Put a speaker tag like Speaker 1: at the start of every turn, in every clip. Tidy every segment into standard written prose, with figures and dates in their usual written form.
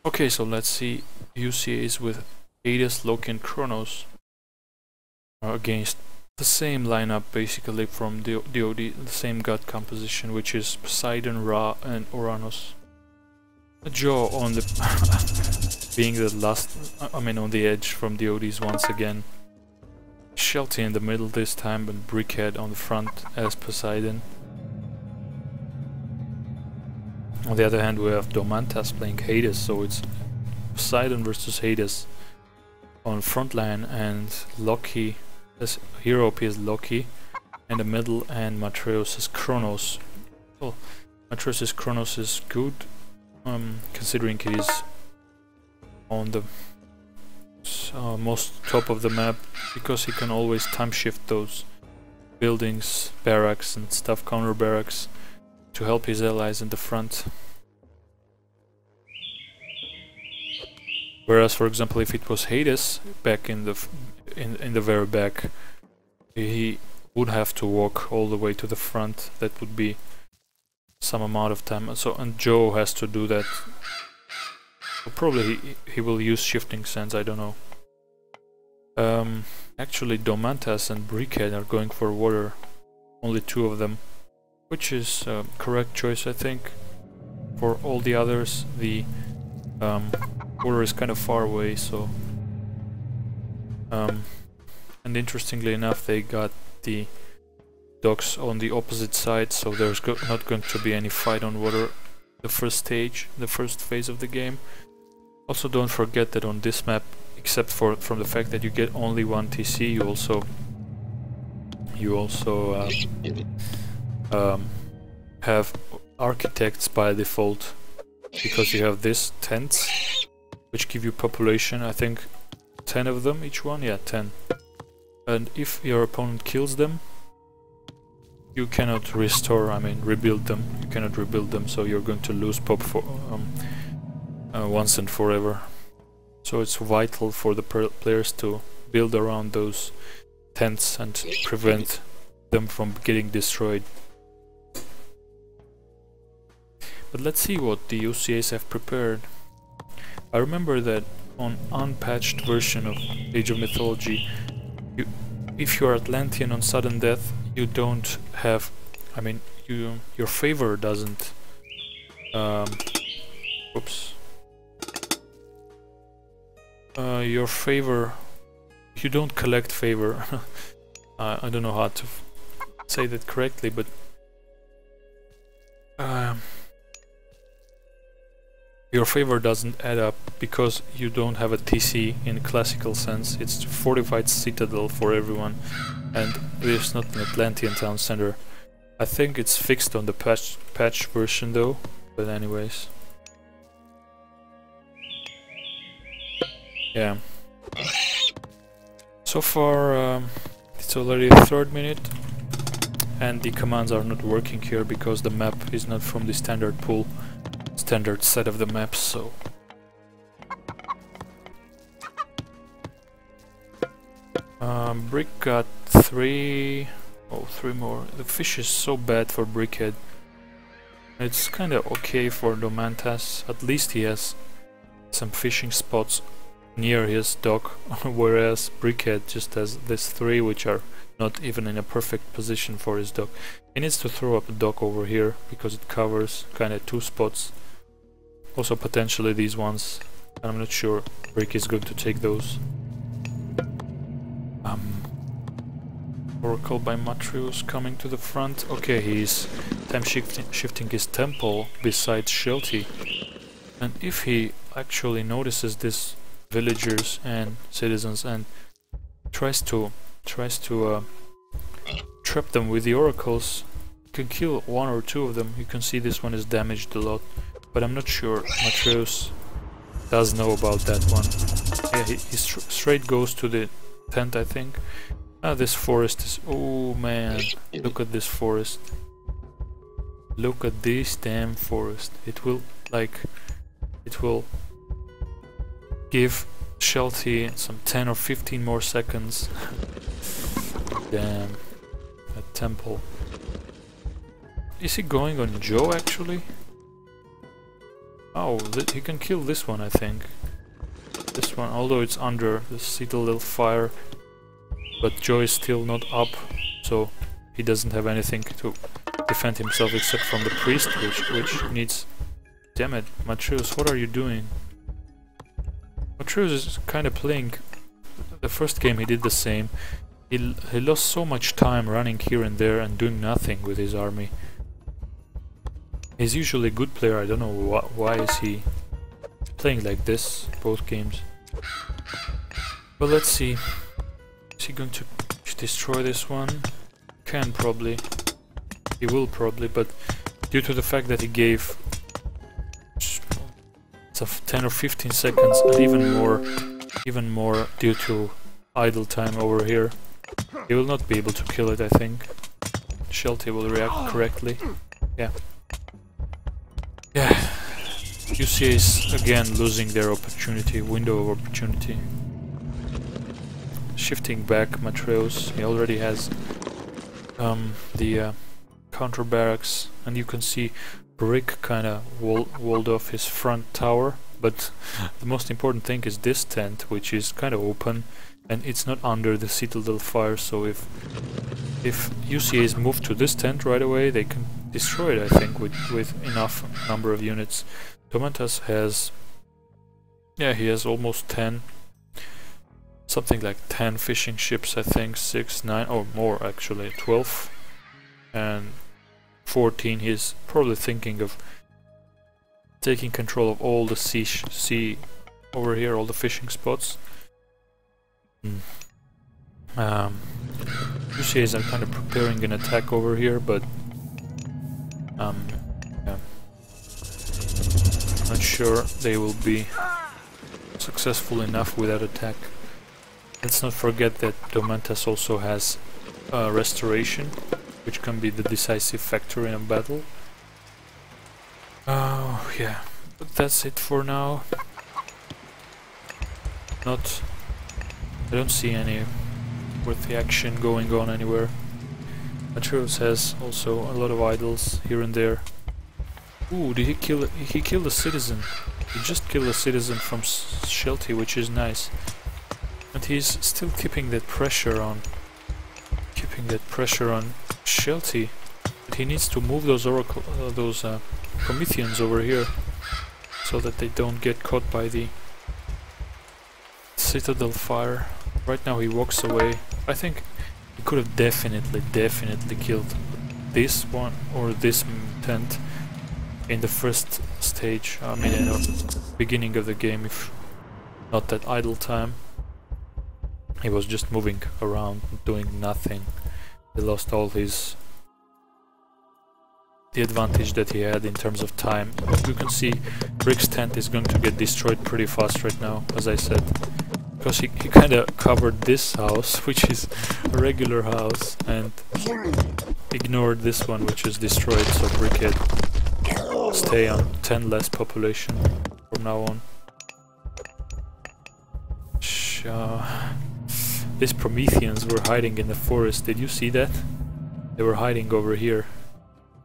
Speaker 1: Okay, so let's see UCA's with Hades, Loki and Kronos against the same lineup basically from DoD, the same god composition, which is Poseidon, Ra and Uranus. Joe on the being the last, on the edge from DoD's once again. Shelty in the middle this time, and Brickhead on the front as Poseidon. On the other hand, we have Domantas playing Hades, so it's Poseidon versus Hades on front line, and Loki as hero is Loki in the middle, and Matreus is Kronos. Well, Matreus' Kronos is good, considering he's on the most top of the map, because he can always time shift those buildings, barracks and stuff, counter barracks, to help his allies in the front. Whereas, for example, if it was Hades back in the very back, he would have to walk all the way to the front. That would be some amount of time. So, and Joe has to do that. So probably he will use shifting sands, I don't know. Actually, Domantas and Brickhead are going for water. Only two of them, which is a correct choice, I think. For all the others, the water is kind of far away, so... and interestingly enough, they got the docks on the opposite side, so there's not going to be any fight on water the first stage, the first phase of the game. Also, don't forget that on this map, except from the fact that you get only one TC, you also have architects by default, because you have this tents, which give you population, I think 10 of them each one, yeah, 10. And if your opponent kills them, you cannot rebuild them. You cannot rebuild them, so you're going to lose pop for once and forever. So it's vital for the players to build around those tents and prevent them from getting destroyed. But let's see what the UCAs have prepared. I remember that on unpatched version of Age of Mythology, if you're Atlantean on sudden death, you don't have, your favor doesn't, your favor, you don't collect favor. I don't know how to say that correctly, but your favor doesn't add up because you don't have a TC in classical sense. It's fortified citadel for everyone, and there's not an Atlantean town center. I think it's fixed on the patch version though, but anyways. Yeah. So far, it's already the 3rd minute, and the commands are not working here because the map is not from the standard pool. Standard set of the maps, so Brick got 3 more. The fish is so bad for Brickhead. It's kinda okay for Domantas, at least he has some fishing spots near his dock, whereas Brickhead just has this 3 which are not even in a perfect position for his dock. He needs to throw up a dock over here because it covers kinda 2 spots. Also potentially these ones, I'm not sure Brick is going to take those. Oracle by Matreus coming to the front. Okay, he's time shifting his temple beside Shelty. And if he actually notices this villagers and citizens and tries to trap them with the oracles, you can kill 1 or 2 of them. You can see this one is damaged a lot. But I'm not sure Matreus does know about that one. Yeah, he straight goes to the tent, I think. This forest is... oh man, look at this forest. Look at this damn forest. It will give Shelty some 10 or 15 more seconds. Damn, that temple. Is he going on Joe actually? Oh, he can kill this one, I think. This one, although it's under the Citadel fire. But Joe is still not up, so he doesn't have anything to defend himself except from the priest, which needs... Damn it, Matreus, what are you doing? Matreus is kind of playing... The first game he did the same. He lost so much time running here and there and doing nothing with his army. He's usually a good player, I don't know why is he playing like this both games. But let's see. Is he going to destroy this one? Can probably. He will probably, but due to the fact that he gave 10 or 15 seconds and even more due to idle time over here, he will not be able to kill it, I think. Sheltie will react correctly. Yeah. Yeah. UCA is again losing their opportunity, window of opportunity. Shifting back Matreus, he already has the counter barracks, and you can see Brick kinda walled off his front tower, but the most important thing is this tent, which is kinda open, and it's not under the Citadel fire, so if UCA is moved to this tent right away, they can destroy it, I think, with enough number of units. Domantas has... yeah, he has almost 10. Something like 10 fishing ships, I think, 6, 9, or more actually, 12. And 14, he's probably thinking of taking control of all the sea over here, all the fishing spots. UCAs are kind of preparing an attack over here, but yeah. Not sure they will be successful enough with that attack. Let's not forget that Domantas also has restoration, which can be the decisive factor in a battle. Oh yeah, but that's it for now. I don't see any worthy action going on anywhere. Matreus has also a lot of idols here and there. Ooh, did he kill? He killed a citizen. He just killed a citizen from Sheltie, which is nice. And he's still keeping that pressure on. Sheltie. But he needs to move those Prometheans over here, so that they don't get caught by the Citadel fire. Right now he walks away. I think he could have definitely killed this one or this tent in the first stage, I mean in the beginning of the game, if not that idle time. He was just moving around, doing nothing. He lost all the advantage that he had in terms of time. You can see Brick's tent is going to get destroyed pretty fast right now, as I said. Because he kinda covered this house, which is a regular house, and ignored this one, which is destroyed, so Brick had stay on 10 less population from now on. These Prometheans were hiding in the forest. Did you see that? They were hiding over here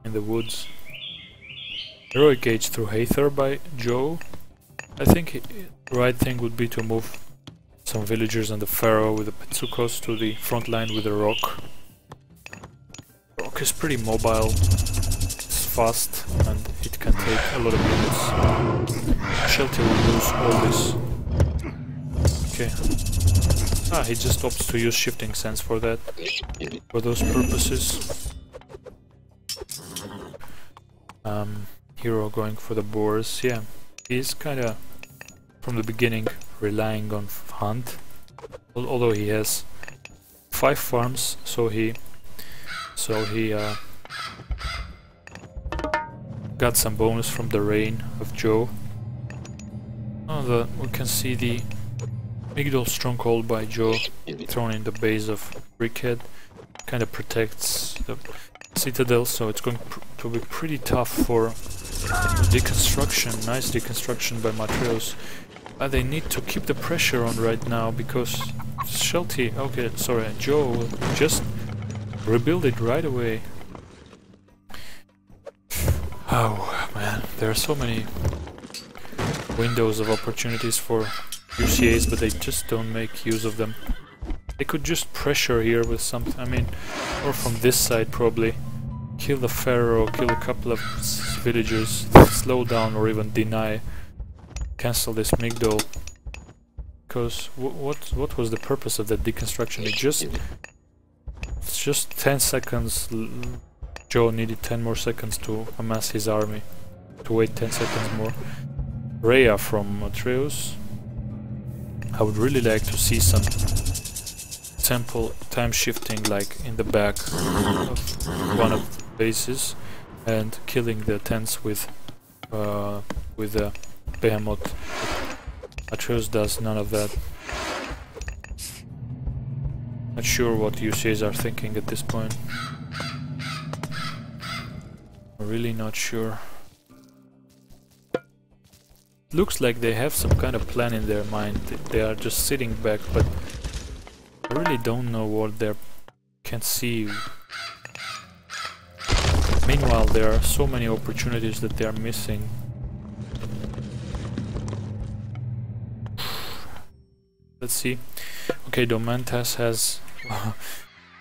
Speaker 1: in the woods. Heroic Age through Hathor by Joe. I think the right thing would be to move some villagers and the Pharaoh with the Petsukos to the front line with the Rock. Rock is pretty mobile, it's fast, and it can take a lot of units. Sheltie will lose all this. Okay. Ah, he just opts to use Shifting Sense for that, for those purposes. Hero going for the boars, yeah. He's kinda, from the beginning, relying on Hunt. Although he has 5 farms, so he got some bonus from the rain of Joe. Oh, we can see the Migdol stronghold by Joe thrown in the base of Brickhead. Kinda protects the citadel, so it's going to be pretty tough for deconstruction. Nice deconstruction by Matreus. They need to keep the pressure on right now, because Sheltie, okay, sorry, Joe will just rebuild it right away. Oh man, there are so many windows of opportunities for UCAs, but they just don't make use of them. They could just pressure here with something, I mean, or from this side probably. Kill the pharaoh, kill a couple of villagers, slow down or even deny. Cancel this Migdol. Because what was the purpose of that deconstruction? It's just 10 seconds. Joe needed 10 more seconds to amass his army. To wait 10 seconds more. Rhea from Atreus. I would really like to see some temple time shifting, like in the back of one of the bases, and killing the tents with a behemoth. Atreus does none of that. Not sure what UCAs are thinking at this point. Really not sure. Looks like they have some kind of plan in their mind. They are just sitting back, but I really don't know what they can see. Meanwhile, there are so many opportunities that they are missing. Let's see. Okay, Domantas has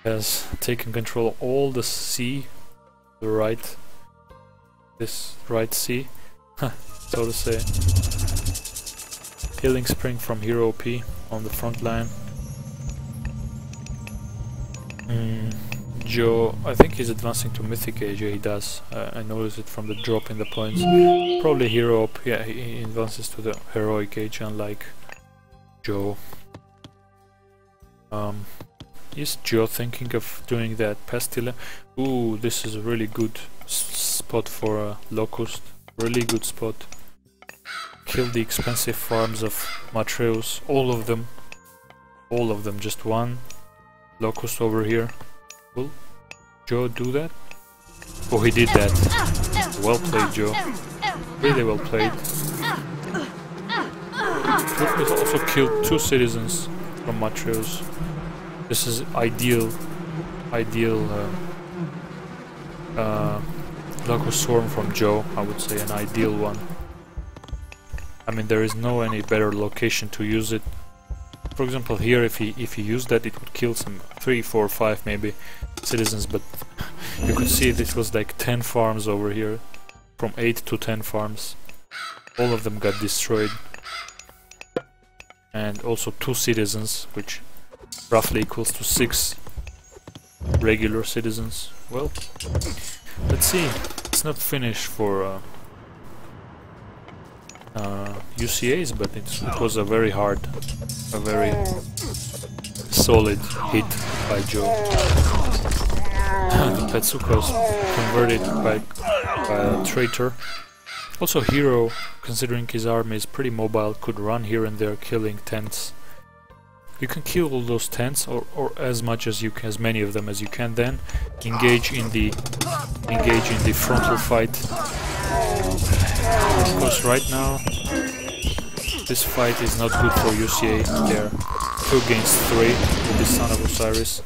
Speaker 1: has taken control of all the sea, the right, this right sea, so to say. Healing Spring from Hero P on the front line. Joe, I think he's advancing to Mythic Age. Yeah, he does. I noticed it from the drop in the points. Probably Hero P. Yeah, he advances to the Heroic Age, unlike Joe. Is Joe thinking of doing that Pastilla? Ooh, this is a really good spot for a Locust. Really good spot. Kill the expensive farms of Matreus. All of them. All of them. Just one Locust over here. Will Joe do that? Oh, he did that. Well played, Joe. Really well played. He also killed 2 citizens from Matreus. This is ideal Locust Swarm from Joe, I would say, an ideal one. I mean, there is no any better location to use it. For example, here, if he used that, it would kill some 3, 4, 5 maybe citizens, but you could see this was like 10 farms over here, from 8 to 10 farms. All of them got destroyed. And also 2 citizens, which roughly equals to 6 regular citizens. Well, let's see. It's not finished for UCAs, but it was a very hard, a very solid hit by Joe. The Petsuka was converted by a traitor. Also, Hero, considering his army is pretty mobile, could run here and there killing tents. You can kill all those tents, or as much as you can, as many of them as you can. Then engage in the frontal fight. Of course, right now this fight is not good for UCA. They're 2 against 3 with the Son of Osiris.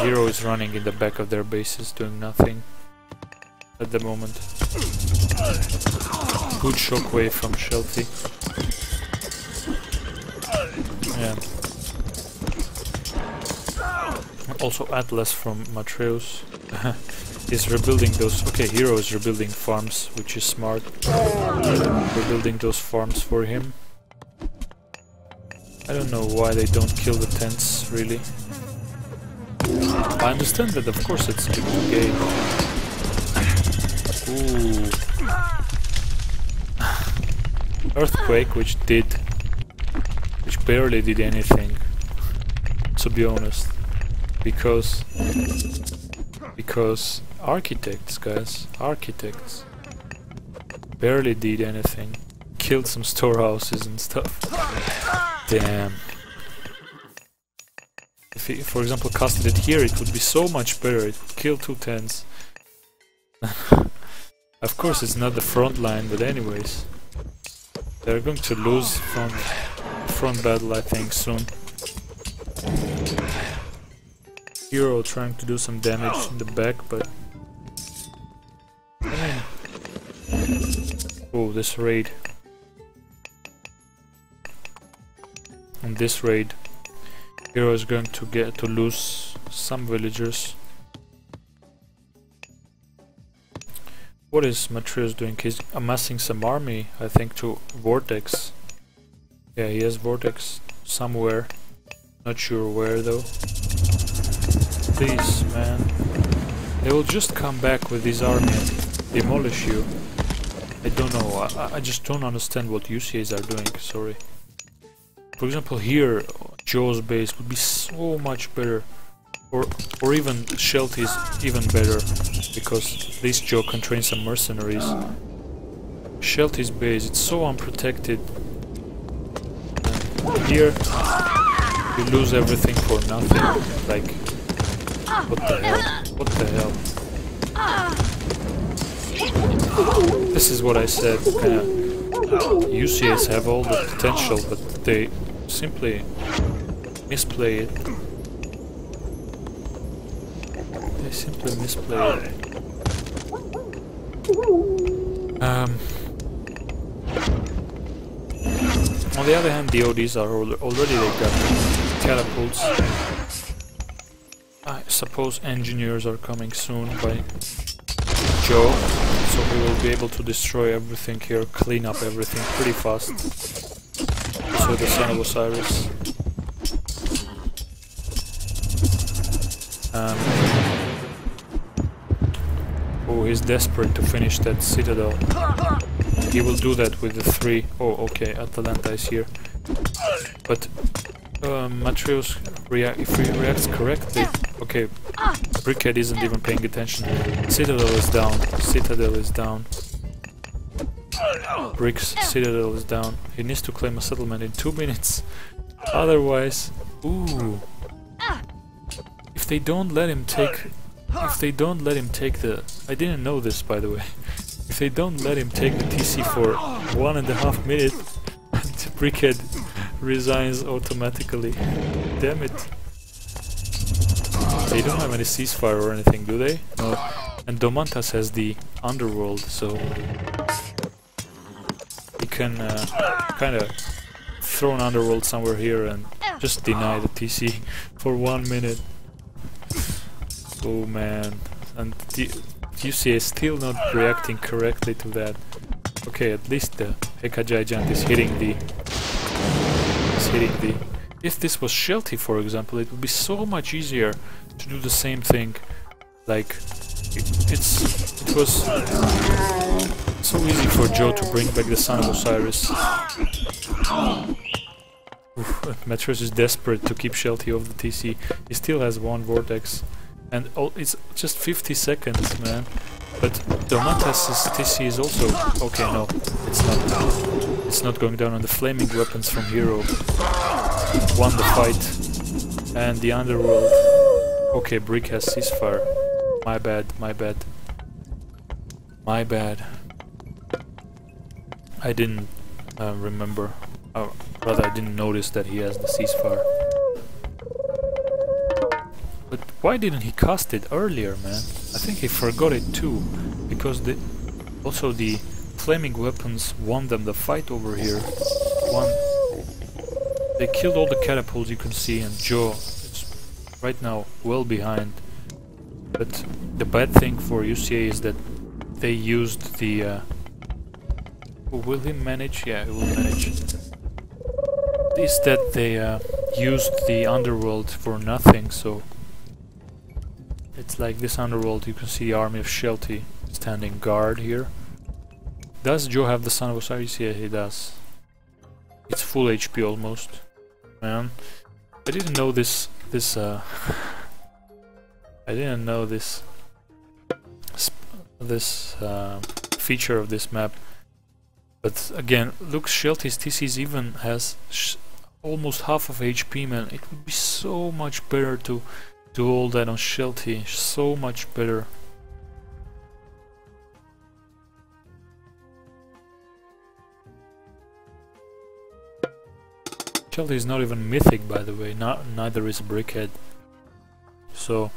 Speaker 1: Hero is running in the back of their bases, doing nothing at the moment. Good shockwave from Shelty. Yeah. Also Atlas from Matreus is rebuilding those. Okay, Hero is rebuilding farms, which is smart. Rebuilding those farms for him. I don't know why they don't kill the tents, really. I understand that, of course, it's good to gain. Ooh. Earthquake, which barely did anything, to be honest, because architects, guys, architects barely did anything. Killed some storehouses and stuff. Damn. If he, for example, casted it here, it would be so much better. It would kill 2 tents. Of course, it's not the front line, but anyways, they're going to lose front battle, I think, soon. Hero trying to do some damage in the back, but I mean, Oh, this raid. On this raid, Hero is going to lose some villagers. What is Matreus doing? He's amassing some army, I think, to Vortex. Yeah, he has Vortex somewhere. Not sure where though. Please, man. They will just come back with this army and demolish you. I don't know. I just don't understand what UCAs are doing. Sorry. For example, here, Joe's base would be so much better. Or even Shelty is even better, because this Joe can train some mercenaries. Shelty's base, it's so unprotected. And here, you lose everything for nothing. Like, what the hell? What the hell? This is what I said. UCAs have all the potential, but they simply misplay it. They simply misplay it. On the other hand, the DoDs are already, they got catapults. I suppose engineers are coming soon by Joe, so he will be able to destroy everything here, clean up everything pretty fast. Also the Son of Osiris. Oh, he's desperate to finish that citadel. He will do that with the 3. Oh, okay, Atalanta is here. But Matreus, if he reacts correctly... Okay, Brickhead isn't even paying attention. Citadel is down. Citadel is down. Brick's Citadel is down. He needs to claim a settlement in 2 minutes. Otherwise... Ooh... If they don't let him take... If they don't let him take the... I didn't know this, by the way. If they don't let him take the TC for 1.5 minutes, Brickhead resigns automatically. Damn it. They don't have any ceasefire or anything, do they? No. And Domantas has the underworld, so... He can kind of throw an underworld somewhere here and just deny the TC for 1 minute. Oh man, and the UCA is still not reacting correctly to that. Okay, at least the Heka Giant is hitting the... If this was Shelty, for example, it would be so much easier to do the same thing. Like, it was so easy for Joe to bring back the Son of Osiris. Matreus is desperate to keep Shelty off the TC. He still has 1 Vortex. And it's just 50 seconds, man. But Domantas' TC is also... Okay, no, it's not. It's not going down on the flaming weapons from Hero. Won the fight. And the underworld. Okay, Brick has ceasefire. My bad, my bad. My bad. I didn't remember. Rather, I didn't notice that he has the ceasefire. But why didn't he cast it earlier, man? I think he forgot it too, because also the flaming weapons won them the fight over here. They killed all the catapults you can see, and Joe is right now well behind. But the bad thing for UCA is that they used the... will he manage? Yeah, he will manage. Is that they used the underworld for nothing, so... It's like this underworld, you can see the army of Shelty standing guard here. Does Joe have the Son of Osiris? Yeah, he does. It's full HP almost. Man, I didn't know this I didn't know this feature of this map. But again, look, Shelty's TCs even has almost half of HP, man. It would be so much better to do all that on Shelty, so much better. Shelty is not even mythic, by the way, neither is Brickhead. So,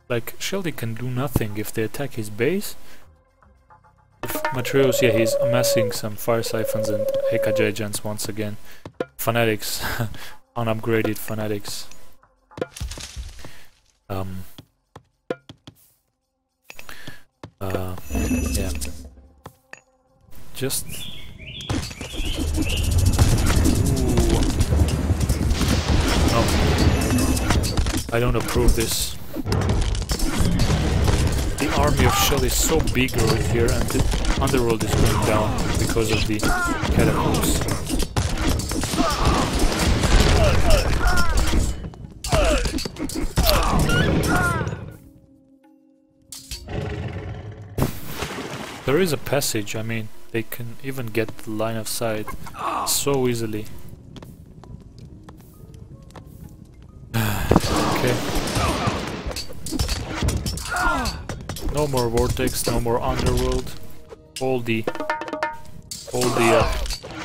Speaker 1: like, Shelty can do nothing if they attack his base. Matreus, yeah, he's amassing some fire siphons and Heka Giants once again. Fanatics, unupgraded fanatics. Yeah. Just... Ooh. No. I don't approve this. The army of Shell is so big over here and the underworld is going down because of the catapults. There is a passage, I mean, they can even get the line of sight so easily. Okay. No more vortex, no more underworld. On the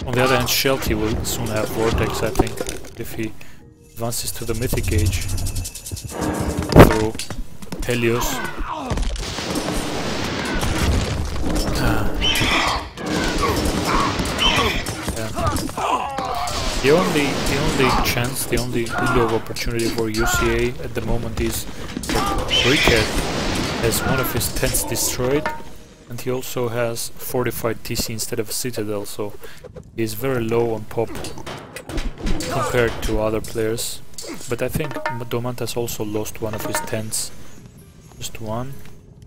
Speaker 1: other hand, Shelty will soon have vortex, I think, if he advances to the mythic age through Helios. The only chance, the only window of opportunity for UCA at the moment is that Brickhead has one of his tents destroyed, and he also has fortified TC instead of Citadel, so he is very low on pop compared to other players. But I think Domantas also lost one of his tents. Just one?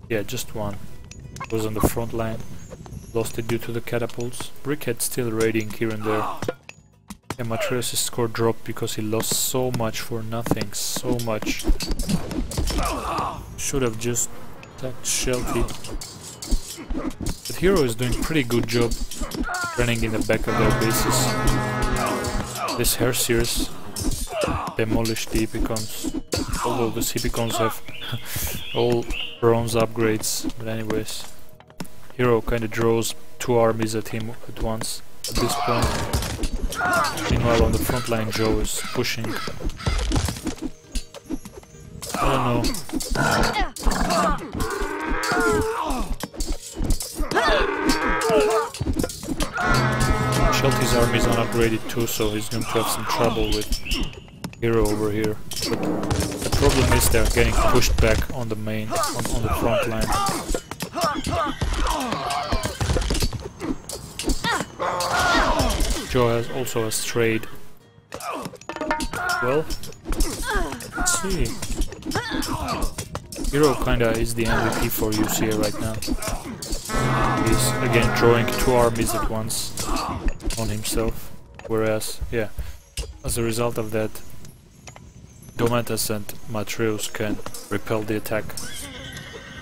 Speaker 1: Yeah, just one. It was on the front line. Lost it due to the catapults. Brickhead still raiding here and there. Yeah, Matreus' score dropped because he lost so much for nothing. So much. Should have just attacked Shelty. But Hero is doing pretty good job running in the back of their bases. This Herseers demolished the Epicons. Although the Epicons have all bronze upgrades. But anyways. Hero kinda draws two armies at him at once at this point. Meanwhile on the front line Joe is pushing. I don't know. Shelty's army is unupgraded too, so he's going to have some trouble with Hero over here. But the problem is they're getting pushed back on the main, on the front line. Joe has also a strayed. Well, let's see. Hero kinda is the MVP for UCA right now. He's again drawing two armies at once on himself. Whereas, yeah, as a result of that, Domantas and Matreus can repel the attack.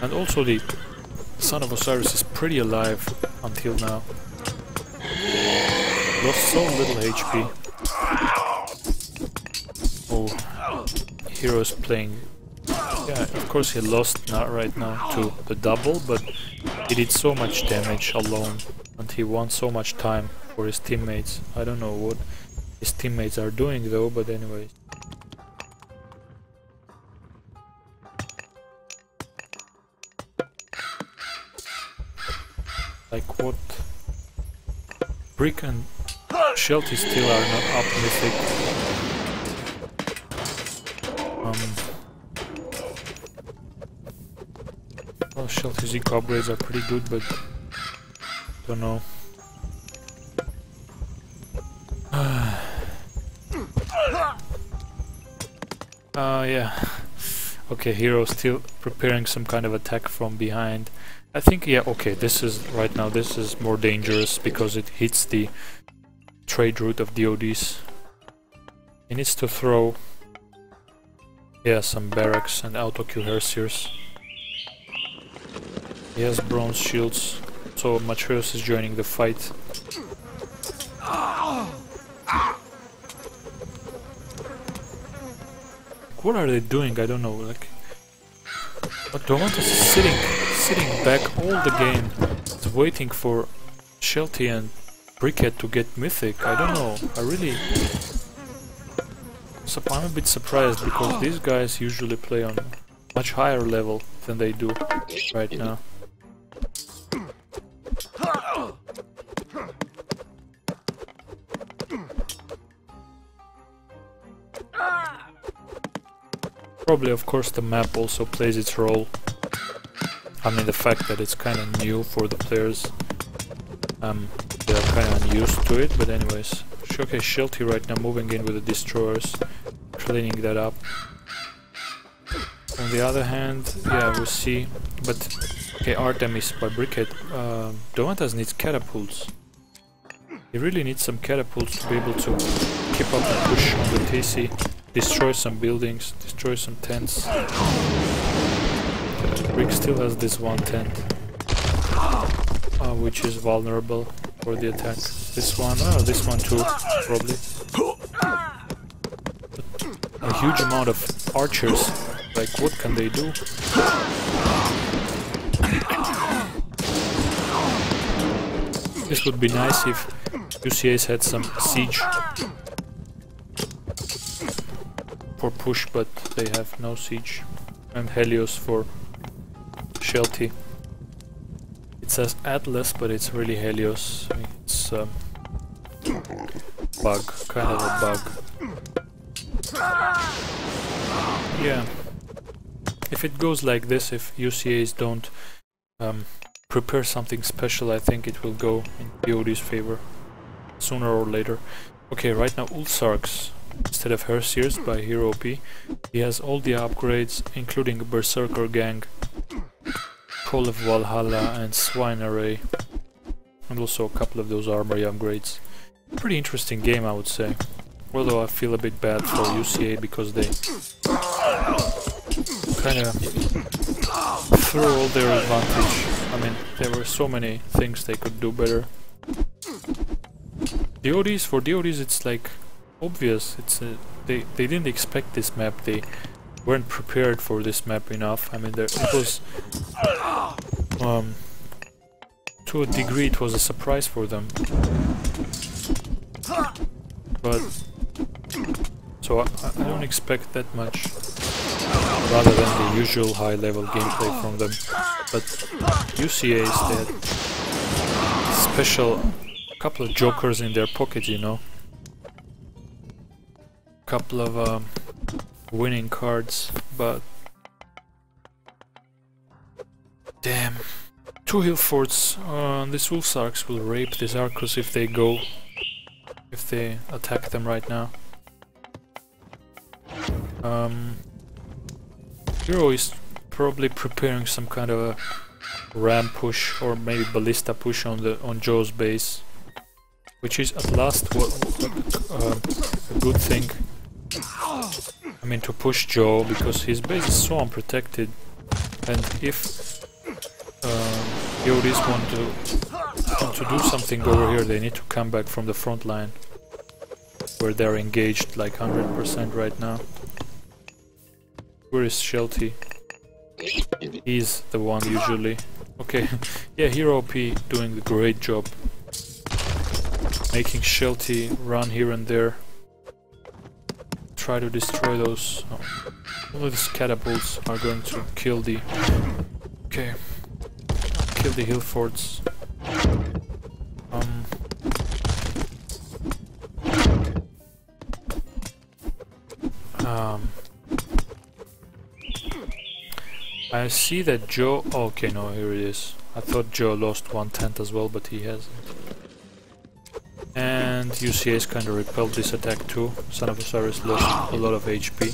Speaker 1: And also the Son of Osiris is pretty alive until now. Lost so little HP. Oh, Hero is playing. Yeah, of course he lost right now to the double, but he did so much damage alone and he won so much time for his teammates. I don't know what his teammates are doing though, but anyways. Like what? Brick and Shelty still are not up mythic. Well, Shelty's eco upgrades are pretty good, but don't know. Yeah. Okay, Hero still preparing some kind of attack from behind. I think, yeah, okay, this is, right now, this is more dangerous because it hits the trade route of DoDs. He needs to throw, yeah, some barracks and auto-kill Herseers. He has bronze shields, so Matreus is joining the fight. What are they doing? I don't know, like... But Domantas is sitting back all the game, is waiting for Shelty and Brickhead to get mythic. I don't know, I'm a bit surprised because these guys usually play on much higher level than they do right now. Probably, of course, the map also plays its role. I mean, the fact that it's kind of new for the players. They're kind of unused to it, but anyways. Okay, Shelty right now moving in with the destroyers, cleaning that up. On the other hand, yeah, we see, but okay, Artemis by Brickhead. Domantas needs catapults. He really needs some catapults to be able to keep up the push on the TC, destroy some buildings, destroy some tents. Brick still has this one tent, which is vulnerable for the attack. This one, this one too, probably. A huge amount of archers. Like, what can they do? This would be nice if UCA's had some siege for push, but they have no siege. And Helios for Shelty. It says Atlas, but it's really Helios. It's bug, kind of a bug. Yeah. If it goes like this, if UCA's don't prepare something special, I think it will go in DoD's favor sooner or later. Okay, right now Ulsarks instead of Hersiers by Hero P. He has all the upgrades, including a Berserker Gang, Call of Valhalla and Swine Array, and also a couple of those armory upgrades. Pretty interesting game, I would say. Although I feel a bit bad for UCA because they kind of threw all their advantage. I mean, there were so many things they could do better. DoDs, for DoDs it's like obvious. It's they didn't expect this map. They weren't prepared for this map enough. I mean, it was to a degree it was a surprise for them. But so I don't expect that much, rather than the usual high-level gameplay from them. But UCA is that special, couple of jokers in their pocket, you know. Couple of winning cards, but damn. 2 hill forts. These Ulsarks will rape these Arcos if they attack them right now. Hero is probably preparing some kind of a ram push or maybe ballista push on Joe's base, which is at last a good thing. I mean, to push Joe, because his base is so unprotected, and if DoDs want to do something over here, they need to come back from the front line, where they're engaged like 100% right now. Where is Shelty? He's the one usually. Okay, yeah, Hero P doing a great job, making Shelty run here and there. Try to destroy those. All of these catapults are going to kill the. Okay, kill the hill forts. I see that Joe... Okay, no, here it is. I thought Joe lost one tent as well, but he hasn't. And UCA's kind of repelled this attack too. Son of Osiris lost a lot of HP.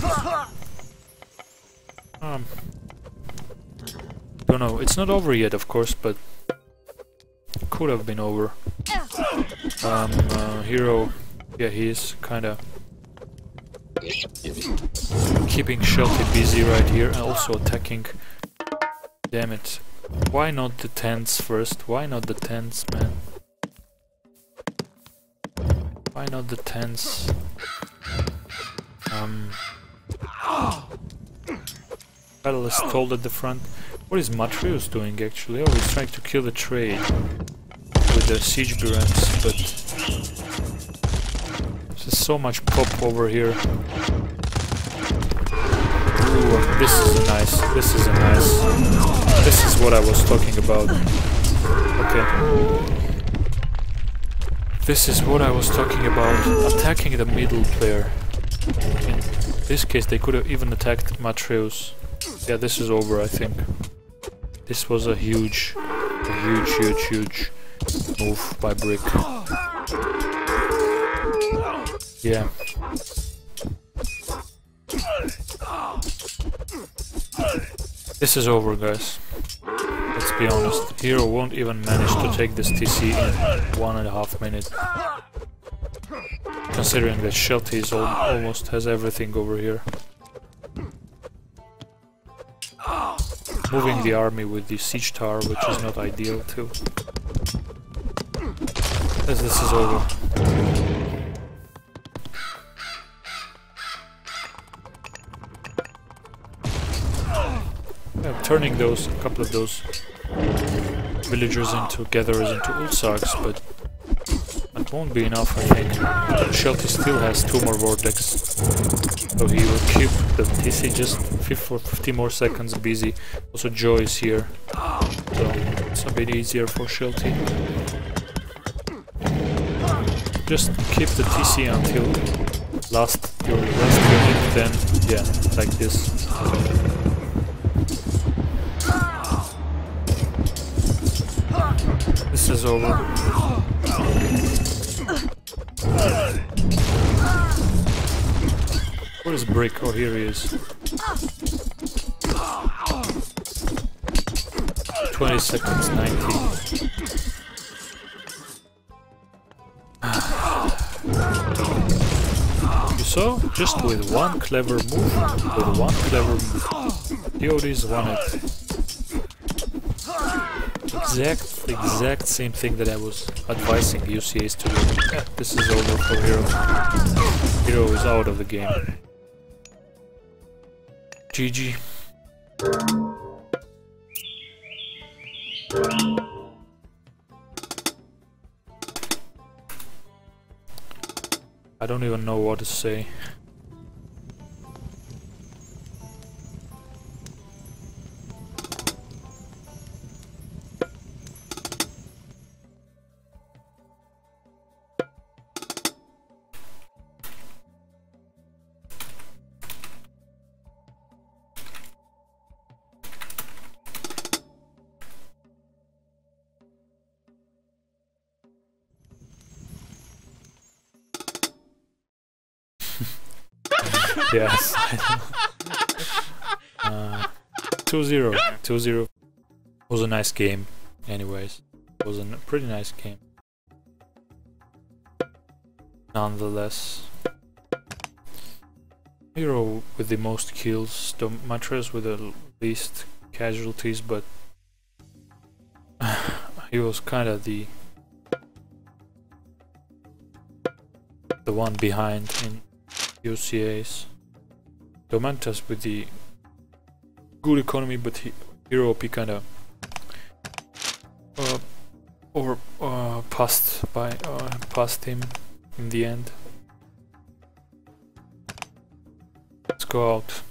Speaker 1: Don't know, it's not over yet, of course, but could have been over. Hero... Yeah, he is kind of keeping Shelty busy right here and also attacking. Damn it. Why not the tents first? Why not the tents, man? Why not the tents? Battle is stalled at the front. What is Matreus doing actually? Oh, he's trying to kill the trade with the siege burants, but there's so much pop over here. Ooh, this is nice. This is nice. This is what I was talking about. Okay. This is what I was talking about. Attacking the middle player. In this case, they could have even attacked Matreus. Yeah, this is over, I think. This was a huge move by Brick. Yeah. This is over, guys. Let's be honest. Hero won't even manage to take this TC in 1.5 minutes. Considering that Shelty is almost has everything over here. Moving the army with the siege tower, which is not ideal too. As this is over. Yeah, turning a couple of those villagers into gatherers into Ulsags, but that won't be enough, I think. Shelty still has 2 more vortex, so he will keep the TC just for 50 more seconds busy. Also Joy is here, so it's a bit easier for Shelty. Just keep the TC until your last unit, then yeah, like this. This is over. Where is Brick? Oh, here he is. 20 seconds, 19. You saw? Just with one clever move, DoD's won it. Exact same thing that I was advising UCAs to do. Yeah, this is over for Hero. Hero is out of the game. GG. I don't even know what to say. Yes. 2-0. 2-0. Was a nice game. Anyways, it was a pretty nice game. Nonetheless. Hero with the most kills, Matreus with the least casualties, but he was kind of the one behind in UCAs. Domantas with the good economy, but Hero OP kind of passed him in the end. Let's go out.